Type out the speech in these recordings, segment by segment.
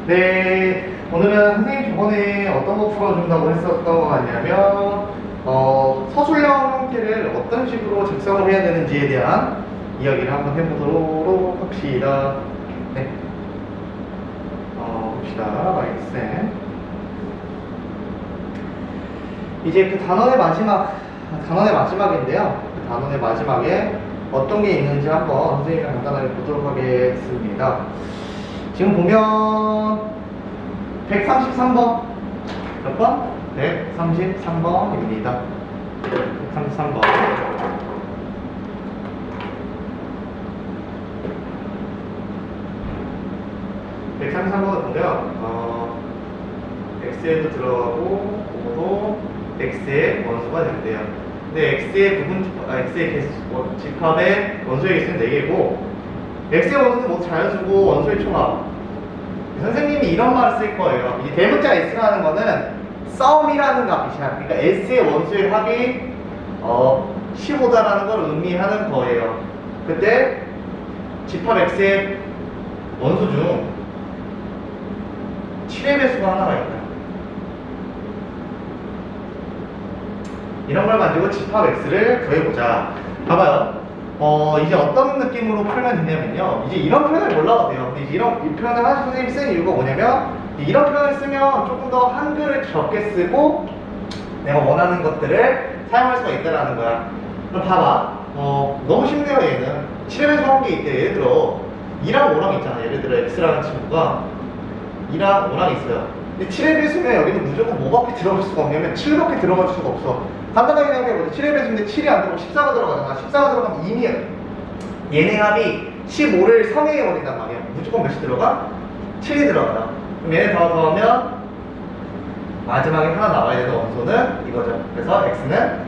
네, 오늘은 선생님 저번에 어떤 거 풀어준다고 했었던 거 같냐면 서술형 형태를 어떤 식으로 작성을 해야 되는지에 대한 이야기를 한번 해보도록 합시다. 네, 봅시다. 마이쌤. 이제 그 단원의 마지막인데요. 그 단원의 마지막에 어떤 게 있는지 한번 선생님이랑 간단하게 보도록 하겠습니다. 지금 보면 133번 몇 번? 133번입니다. 133번. 보면 x에도 들어가고 그것도 x의 원소가 된대요. 근데 x의 집합의 원소의 개수는 4개고 x의 원소는 모두 자연수고 원소의 총합. 선생님이 이런 말을 쓸 거예요. 이 대문자 s라는 거는 썸이라는 값이야. 그러니까 s의 원소의 합이 15다라는 걸 의미하는 거예요. 그때 집합 x의 원소 중 7의 배수가 하나가 있다. 이런 걸 가지고 집합 x를 더해보자. 봐봐요. 이제 어떤 느낌으로 풀면 되냐면요. 이제 이런 표현을 몰라도 돼요. 근데 이제 이 표현을 하신 선생님이 쓴 이유가 뭐냐면, 이런 표현을 쓰면 조금 더 한글을 적게 쓰고 내가 원하는 것들을 사용할 수가 있다는 거야. 그럼 봐봐. 너무 쉽네요, 얘는. 7에서 한 게 있대. 예를 들어 2랑 5랑 있잖아. 예를 들어 x라는 친구가 2랑 5랑 있어요. 근데 7의 배수면 여기는 무조건 뭐밖에 들어갈 수가 없냐면 7밖에 들어갈 수가 없어. 간단하게 생각해보자. 7의 배수인데 7이 안 들어가고 14가 들어가잖아. 14가 들어가면 이미 얘네 합이 15를 3에 해버린단 말이야. 무조건 몇이 들어가? 7이 들어가다. 그럼 얘네 다 더하면 마지막에 하나 나와야 되는 원소는 이거죠. 그래서 x는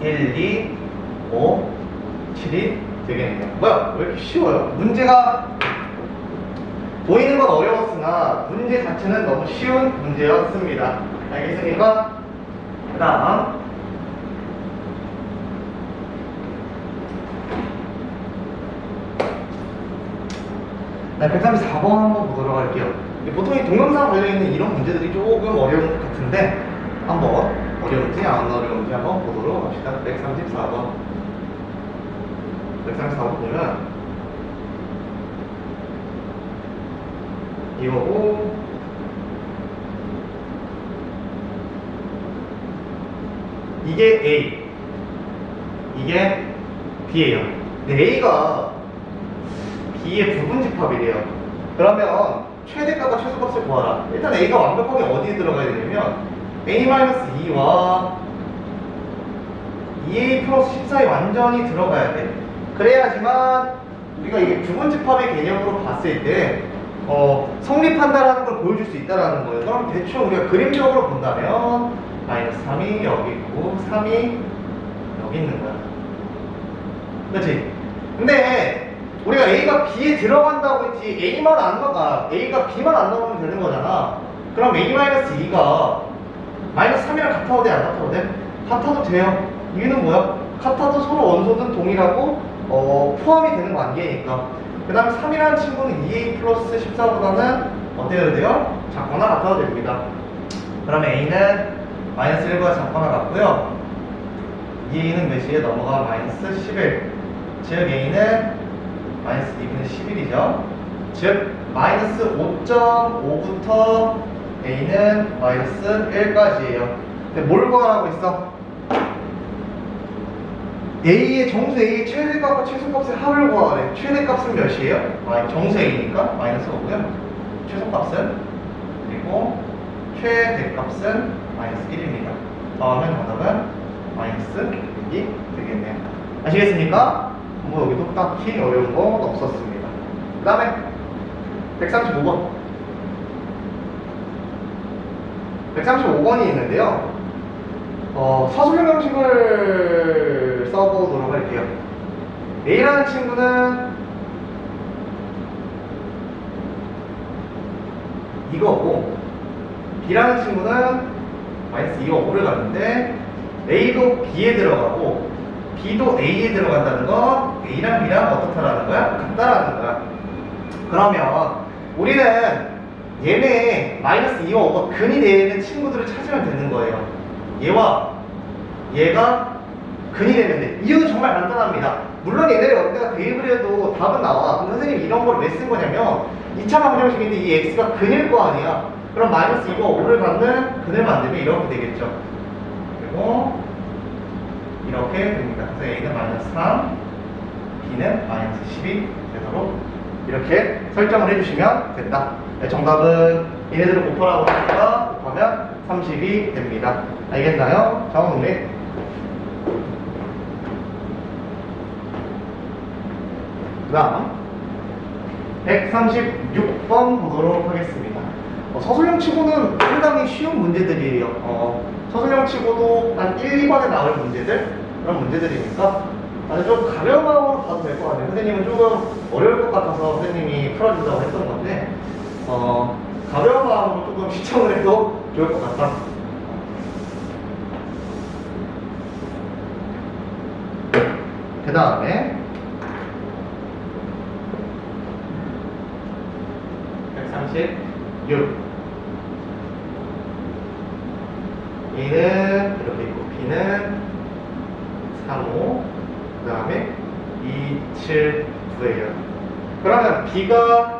1, 2, 5, 7이 되겠네요. 뭐야? 왜 이렇게 쉬워요? 문제가 보이는 건 어려웠으나 문제 자체는 너무 쉬운 문제였습니다. 알겠습니까? 그 다음 네, 134번 한번 보도록 할게요. 보통 이 동영상 관련있는 이런 문제들이 조금 어려운 것 같은데 한번 어려운지 안 어려운지 한번 보도록 합시다. 134번 134번 보면 이거고 이게 A, 이게 B예요. 근데 A가 B의 부분집합이래요. 그러면 최대값과 최소값을 구하라. 일단 A가 완벽하게 어디에 들어가야 되냐면 A-2와 2A 플러스 14에 완전히 들어가야 돼. 그래야지만 우리가 이게 부분집합의 개념으로 봤을 때 성립한다라는 걸 보여줄 수 있다라는 거예요. 그럼 대충 우리가 그림적으로 본다면 마이너스 3이 여기 있고 3이 여기 있는 거야. 그렇지? 근데 우리가 A가 B에 들어간다고 했지 A가 B만 안 넣으면 되는 거잖아. 그럼 A-2가 마이너스 3이랑 같아도 돼? 안 같아도 돼? 같아도 돼요. 이유는 뭐야? 같아도 서로 원소는 동일하고 포함이 되는 관계니까. 그 다음에 3이라는 친구는 2A 플러스 14보다는 어때야 돼요? 작거나 같아도 됩니다. 그러면 A는 마이너스 1보다 작거나 같고요. 2A는 몇이에 넘어가? 마이너스 11. 즉 A는 마이너스 2분의 11이죠. 즉 마이너스 5.5부터 A는 마이너스 1까지예요. 근데 뭘 구하라고 있어? 정수 A의 최대값과 최소값의 합을 구하래. 최대값은 몇이에요? 정수 A니까 마이너스 5고요. 최소값은 그리고 최대값은 마이너스 1입니다. 더하면 정답은 마이너스 6이 되겠네요. 아시겠습니까? 뭐 여기도 딱히 어려운 건 없었습니다. 그 다음에 135번 135번이 있는데요. 서술형 형식을 써보도록 할게요. A라는 친구는 이거고 B라는 친구는 마이너스 2와 5를 갔는데 A도 B에 들어가고 B도 A에 들어간다는 건 A랑 B랑 어떻다라는 거야? 같다라는 거야. 그러면 우리는 얘네 마이너스 2와 5가 근이 되는 친구들을 찾으면 되는 거예요. 얘와 얘가 근이 되면 돼. 이유는 정말 간단합니다. 물론 얘네를 여기다가 대입을 해도 답은 나와. 근데 선생님이 이런 걸 왜 쓴 거냐면 2차 방정식인데 이 x가 근일 거 아니야. 그럼 마이너스 2와 5를 받는 근을 만들면 이렇게 되겠죠. 그리고 이렇게 됩니다. 그래서 a는 마이너스 3, b는 마이너스 12 되도록 이렇게 설정을 해주시면 된다. 네, 정답은 얘네들을 곱하라고 하니까 곱하면 30이 됩니다. 알겠나요? 자, 오늘 그 다음 136번 보도록 하겠습니다. 서술형 치고는 상당히 쉬운 문제들이에요. 서술형 치고도 한 1, 2번에 나올 문제들 그런 문제들이니까 아주 좀 가벼운 마음으로 봐도 될 것 같아요. 선생님은 조금 어려울 것 같아서 선생님이 풀어준다고 했던 건데 가벼운 마음으로 조금 시청을 해도 좋을 것 같다. 그 다음에 136 A는 이렇게 있고 B는 3, 5 그 다음에 2, 7, 9예요. 그러면 B가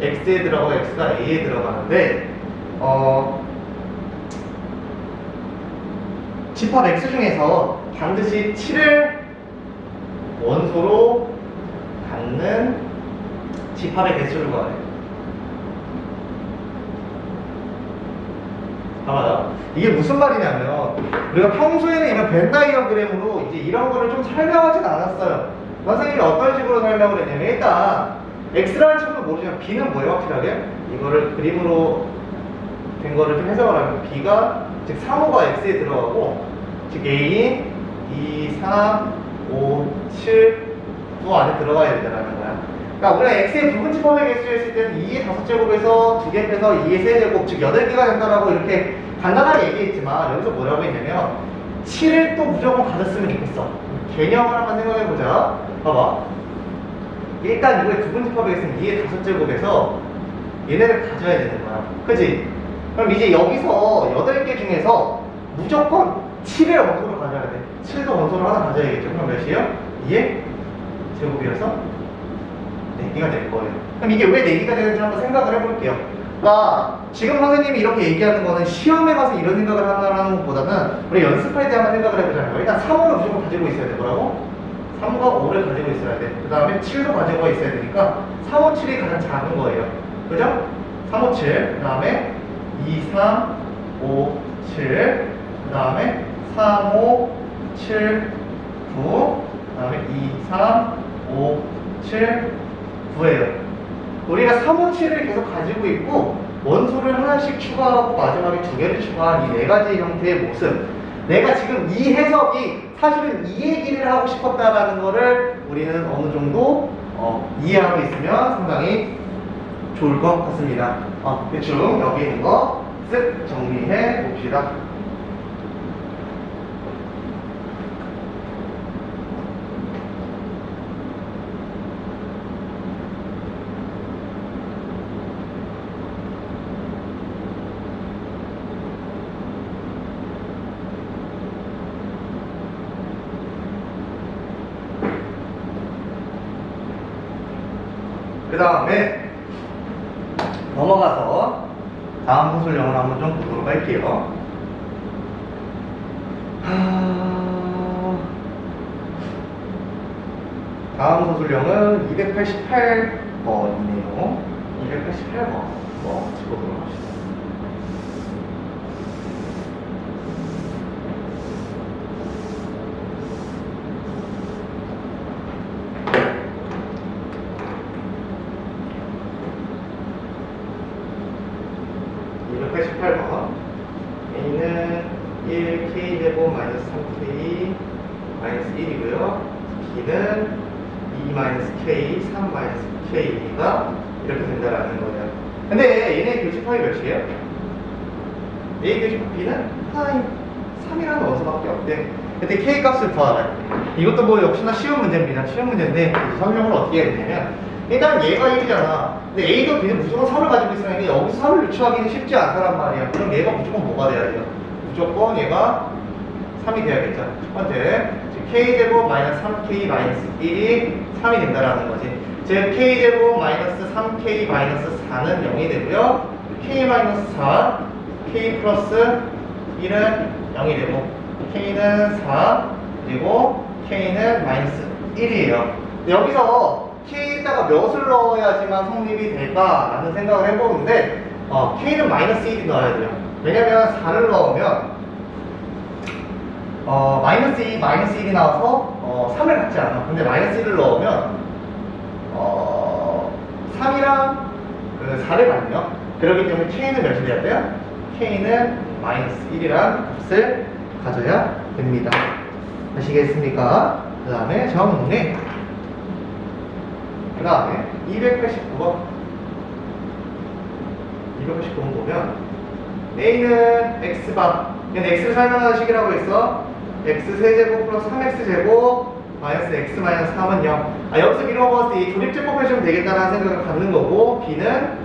X에 들어가고 X가 A에 들어가는데 집합 X 중에서 반드시 7을 원소로 갖는 집합의 개수를 구하래요. 봐봐요. 이게 무슨 말이냐면 우리가 평소에는 이런 벤 다이어그램으로 이제 이런 거를 좀 설명하진 않았어요. 선생님이 어떤 식으로 설명을 했냐면 일단 X라는 친구는 모르지만 B는 뭐예요 확실하게? 이거를 그림으로 된 거를 좀 해석을 하면 B가 즉 3, 5가 X에 들어가고 즉 A, 2, 3, 5, 7, 9 안에 들어가야 된다는 거야. 그러니까 우리가 X의 부분 집합의 개수 했을 때는 2의 5제곱에서 2개 빼서 2의 3제곱 즉 8개가 된다라고 이렇게 간단하게 얘기했지만 여기서 뭐라고 했냐면 7을 또 무조건 가졌으면 좋겠어. 개념을 한번 생각해보자. 봐봐. 일단 이거의 부분 집합의 개수는 2의 5제곱에서 얘네를 가져야 되는 거야. 그치? 그럼 이제 여기서 8개 중에서 무조건 7의 원소를 가져야 돼. 7도 원소를 하나 가져야겠죠. 그럼 몇이에요? 2의 제곱이어서 4개가 될 거예요. 그럼 이게 왜 4개가 되는지 한번 생각을 해볼게요. 그러니까 지금 선생님이 이렇게 얘기하는 거는 시험에 가서 이런 생각을 하는 것보다는 우리 연습할 때 한번 생각을 해보자면 일단 3, 5를 무조건 가지고 있어야 돼. 뭐라고? 3과 5를 가지고 있어야 돼. 그 다음에 7도 가지고 있어야 되니까 3, 5, 7이 가장 작은 거예요. 그죠? 3, 5, 7. 그 다음에 2, 3, 5, 7. 그 다음에 3, 5, 7, 9. 그 다음에 2, 3, 5, 7, 9예요. 우리가 3, 5, 7을 계속 가지고 있고 원소를 하나씩 추가하고 마지막에 2개를 추가한 이 4가지 형태의 모습. 내가 지금 이 해석이 사실은 이 얘기를 하고 싶었다라는 거를 우리는 어느 정도 이해하고 있으면 상당히 좋을 것 같습니다. 대충 여기 있는 거 쓱 정리해 봅시다. 그 다음에 넘어가서 다음 서술형을 한번 좀 보도록 할게요. 다음 서술형은 288번이네요. 288번 한번 짚어보도록 합시다. A는 1K제곱 마이너스 3K 마이너스 1이고요. B는 2-K, 3-K가 이렇게 된다라는 거예요. 근데 얘네 교집합이 몇이에요? A 교집합 B는 하나인 3이라는 원소밖에 없대. 근데 K 값을 구하라. 이것도 뭐 역시나 쉬운 문제입니다. 쉬운 문제인데 설명을 어떻게 해야 되냐면 일단 얘가 1이잖아. 근데 A도 B도 무조건 3을 가지고 있으니까 여기서 3을 유추하기는 쉽지 않다란 말이야. 그럼 얘가 무조건 뭐가 돼야 돼요? 무조건 얘가 3이 돼야겠죠. 첫 번째, K제곱 마이너스 3K 마이너스 1이 3이 된다라는 거지. 즉, K제곱 마이너스 3K 마이너스 4는 0이 되고요. K 마이너스 4, K 플러스 1은 0이 되고, K는 4, 그리고 K는 마이너스 1이에요. 여기서 K에다가 몇을 넣어야지만 성립이 될까라는 생각을 해보는데, K는 마이너스 1이 넣어야 돼요. 왜냐면 4를 넣으면 마이너스 2, 마이너스 1이 나와서 3을 갖지 않아. 근데 마이너스 1을 넣으면 3이랑 그 4를 갖네요. 그렇기 때문에 K는 몇이 돼야 돼요? K는 마이너스 1이란 값을 가져야 됩니다. 아시겠습니까? 그 다음에 정리. 그 다음에 289번 289번 보면 A는 X바, 얘는 X를 설명하는 식이라고 했어. X세제곱 플러스 3X제곱 마이너스 X 마이너스 3은 0. 여기서 미루어 봤을 때 이 조립제법 해주면 되겠다는 생각을 갖는 거고, B는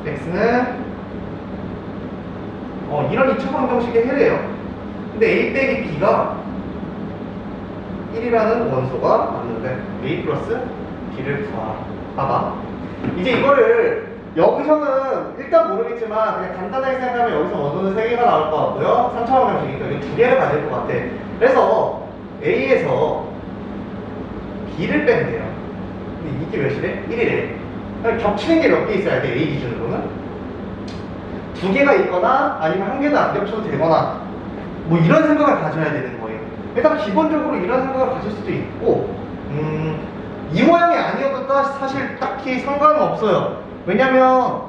X는 이런 2차 방정식의 해래요. 근데 A 빼기 B가 1이라는 원소가 맞는데 A 플러스 B를 구하라. 봐봐. 이제 이거를 여기서는 일단 모르겠지만 그냥 간단하게 생각하면 여기서 원소는 3개가 나올 것 같고요. 3차 방정식이니까 이게 2개를 가질 것 같아. 그래서 A에서 B를 빼면 돼요. 근데 이게 몇이래? 1이래. 그럼 겹치는 게 몇 개 있어야 돼, A 기준으로는? 2개가 있거나 아니면 1개도 안 겹쳐도 되거나 뭐 이런 생각을 가져야 되는 거예요. 일단 기본적으로 이런 생각을 가질 수도 있고, 이 모양이 아니어도 사실 딱히 상관은 없어요. 왜냐면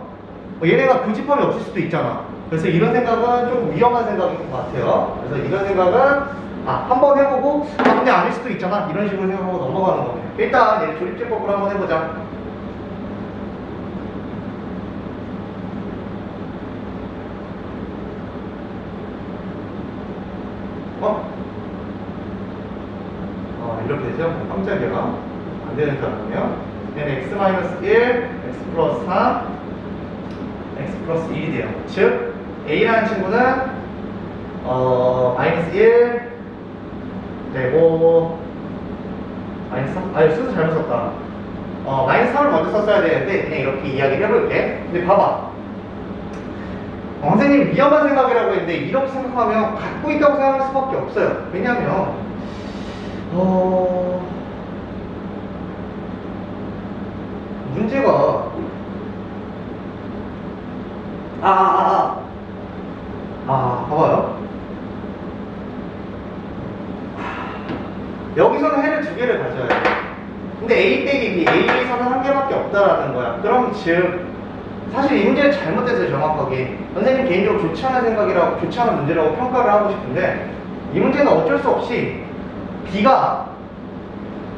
얘네가 교집합이 없을 수도 있잖아. 그래서 이런 생각은 좀 위험한 생각인 것 같아요. 그래서 이런 생각은 한번 해보고 근데 아닐 수도 있잖아, 이런 식으로 생각하고 넘어가는 겁니다. 일단 얘 조립제법으로 한번 해보자. 이렇게 되죠? 깜짝이야. 안 되는 줄 알았네요. 얘는 x-1, x 플러스 4, x 플러스 1이 돼요. 즉, a라는 친구는, 마이너스 1 되고, 마이너스 3, 순서 잘못 썼다. 마이너스 3을 먼저 썼어야 되는데, 그냥 이렇게 이야기를 해볼게. 근데 봐봐. 선생님 위험한 생각이라고 했는데, 이렇게 생각하면 갖고 있다고 생각할 수밖에 없어요. 왜냐면, 문제가 봐봐요. 여기서는 해를 2개를 가져야 돼. 근데 A 빼기 B, A에서는 1개밖에 없다라는 거야. 그럼 즉 사실 이 문제는 잘못됐어요. 정확하게 선생님 개인적으로 좋지 않은 생각이라고, 좋지 않은 문제라고 평가를 하고 싶은데, 이 문제는 어쩔 수 없이 B가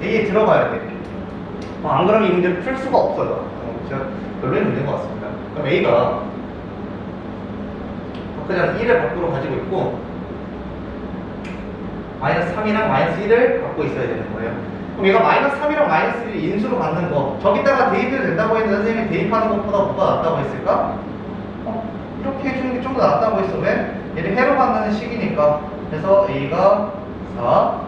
A에 들어가야 돼. 안 그러면 이 문제를 풀 수가 없어요. 제가 별로인 문제인 것 같습니다. 그럼 A가 그냥 1을 밖으로 가지고 있고 마이너스 3이랑 마이너스 1을 갖고 있어야 되는 거예요. 그럼 얘가 마이너스 3이랑 마이너스 1을 인수로 갖는 거, 저기다가 대입해도 된다고 했는데 선생님이 대입하는 것보다 뭐가 낫다고 했을까? 이렇게 해주는 게 좀 더 낫다고 했어. 왜? 얘를 해로 갖는 식이니까. 그래서 A가 4,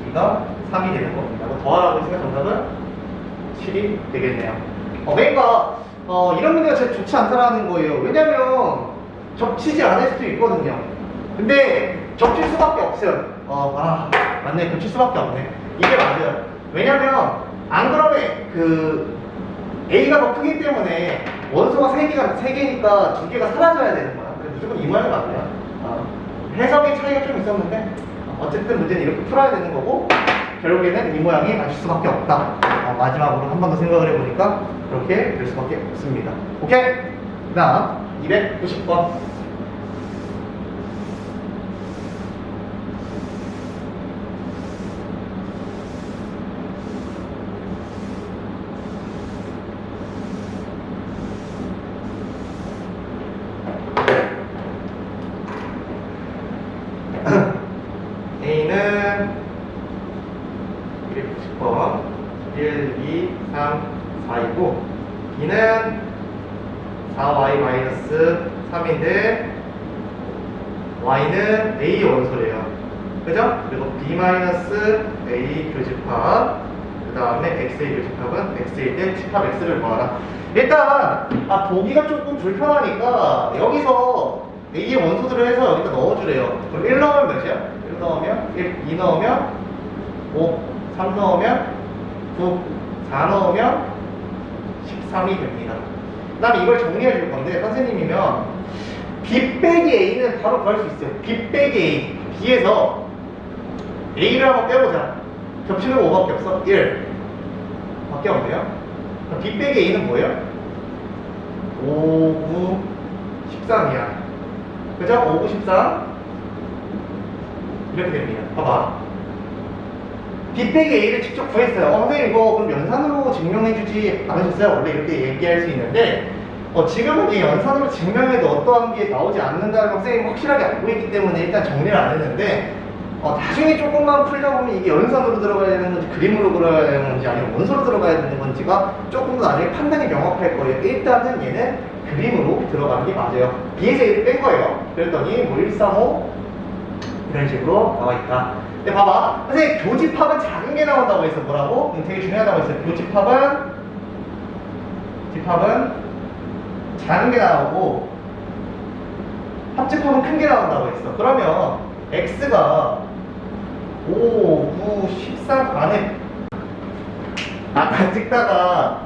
B가 3이 되는 겁니다. 더하라고 했으니까 정답은 7이 되겠네요. 그러니까 이런 문제가 제일 좋지 않다라는 거예요. 왜냐면 겹치지 않을 수도 있거든요. 근데 겹칠 수밖에 없어요. 맞네, 겹칠 수밖에 없네. 이게 맞아요. 왜냐면 안 그러면 그 A가 더 크기 때문에 원소가 3개니까 2개가 사라져야 되는 거야. 그래서 무조건 이 모양이 맞네요. 해석의 차이가 좀 있었는데 어쨌든 문제는 이렇게 풀어야 되는 거고, 결국에는 이 모양이 맞을 수밖에 없다. 마지막으로 한 번 더 생각을 해보니까 그렇게 될 수밖에 없습니다. 오케이? 그 다음 290번. A는 290번 1, 2, 3, 4이고 b는 4y 마이너스 3인데 y는 a 원소래요. 그죠? 그리고 b 마이너스 a 교집합 그 다음에 x의 교집합은 x일 때 집합 x를 구하라. 일단 보기가 조금 불편하니까 여기서 a의 원소들을 해서 여기다 넣어주래요. 그럼 1 넣으면 몇이야? 1 넣으면 1, 2 넣으면 5, 3 넣으면 9, 4 넣으면 13이 됩니다. 그 다음에 이걸 정리해 줄 건데 선생님이면 b 빼기 a는 바로 구할 수 있어요. b 빼기 a, b에서 a를 한번 빼보자. 겹치는 5밖에 없어. 1 밖에 없네요. 그럼 b 빼기 a는 뭐예요? 5, 9, 13이야. 그죠? 5, 9, 13 이렇게 됩니다. 봐봐. b 빼기 a를 직접 구했어요. 선생님 이거 그럼 연산으로 증명해주지 않으셨어요? 원래 이렇게 얘기할 수 있는데 지금은 이 연산으로 증명해도 어떠한 게 나오지 않는다는 걸 선생님이 확실하게 알고 있기 때문에 일단 정리를 안 했는데 나중에 조금만 풀려보면 이게 연산으로 들어가야 되는 건지 그림으로 그려야 되는 건지 아니면 원소로 들어가야 되는 건지가 조금 더 나중에 판단이 명확할 거예요. 일단은 얘는 그림으로 들어가는 게 맞아요. B에서 A를 뺀 거예요. 그랬더니 뭐 1, 3, 5 이런 식으로 나와 있다. 근데 봐봐, 선생님 교집합은 작은 게 나온다고 해서 뭐라고? 되게 중요하다고 했어요. 교집합은 작은 게 나오고 합집합은 큰 게 나온다고 했어. 그러면 x가 5, 9, 13 안에 아까 찍다가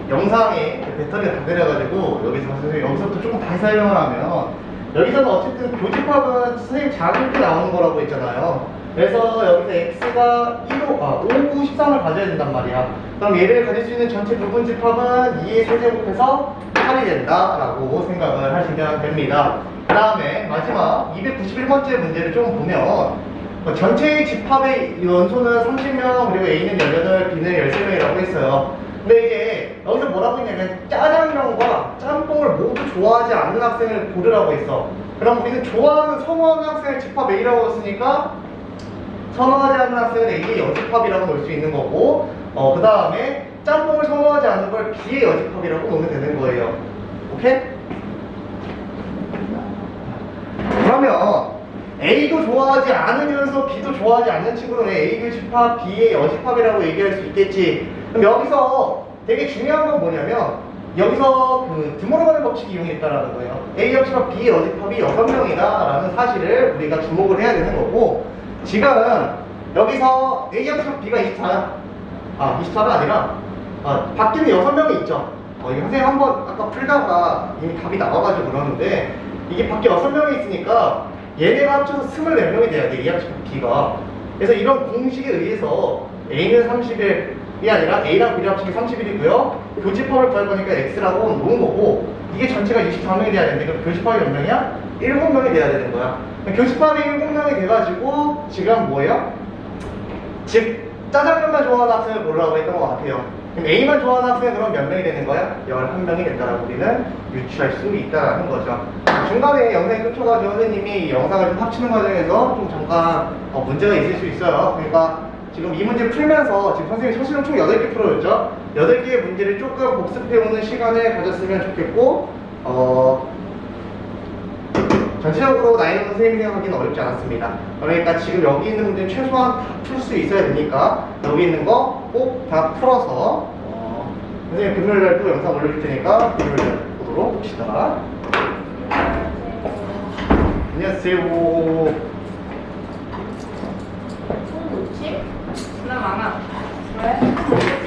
영상에 배터리가 다 내려가지고 여기서부터 조금 다시 설명을 하면 여기서는 어쨌든 교집합은 선생님 작은 게 나오는 거라고 했잖아요. 그래서 여기서 x가 5, 9, 13을 가져야 된단 말이야. 그럼 얘를 가질 수 있는 전체 부분 집합은 2의 세제곱해서 8이 된다라고 생각을 하시면 됩니다. 그 다음에 마지막 291번째 문제를 좀 보면 전체의 집합의 원소는 30명 그리고 A는 18, B는 13명이라고 했어요. 근데 이게 여기서 뭐라고 했냐면 짜장면과 짬뽕을 모두 좋아하지 않는 학생을 고르라고 했어. 그럼 우리는 좋아하는 선호하는 학생을 집합 A라고 했으니까 선호하지 않는 학생은 A의 여집합이라고 놓을 수 있는 거고 그 다음에 짬뽕을 선호하지 않는 걸 B의 여집합이라고 놓으면 되는 거예요. 오케이? 그러면 A도 좋아하지 않으면서 B도 좋아하지 않는 친구는 A 교집합, B의 여집합이라고 얘기할 수 있겠지. 그럼 여기서 되게 중요한 건 뭐냐면 여기서 그 드모르간의 법칙이 이용했다라는 거예요. A 여집합, B 여집합이 6명이다 라는 사실을 우리가 주목을 해야 되는 거고 지금 여기서 A 여집합 B가 24야. 24가 아니라 바뀌는 6명이 있죠. 이거 선생님 한번 아까 풀다가 이미 답이 나와가지고 그러는데 이게 밖에 6명이 있으니까 얘네가 합쳐서 24명이 돼야 돼. A 합치면 B가. 그래서 이런 공식에 의해서 A는 30일이 아니라 A랑 B를 합치면 30일이고요. 교집합을 구할 거니까 X라고 놓은 거고 이게 전체가 24명이 돼야 되는데 그럼 교집합이 몇 명이야? 7명이 돼야 되는 거야. 교집합이 7명이 돼가지고 지금 뭐예요? 즉 짜장면만 좋아하는 학생을 고르라고 했던 것 같아요. 그럼 A만 좋아하는 학생은 그럼 몇 명이 되는 거야? 11명이 된다라고 우리는 유추할 수 있다라는 거죠. 중간에 영상이 끊겨가지고 선생님이 이 영상을 좀 합치는 과정에서 좀 잠깐 문제가 있을 수 있어요. 그러니까 지금 이 문제 풀면서 지금 선생님이 서술은 총 8개 풀어줬죠? 8개의 문제를 조금 복습해오는 시간을 가졌으면 좋겠고 전체적으로 나이는 선생님이 생각하기는 어렵지 않았습니다. 그러니까 지금 여기 있는 문제는 최소한 다 풀 수 있어야 되니까 여기 있는 거 꼭 다 풀어서 선생님 금요일날 또 영상 올려줄 테니까 금요일날 보도록 합시다. 안녕하세요. 놓지? 나 많아. 왜?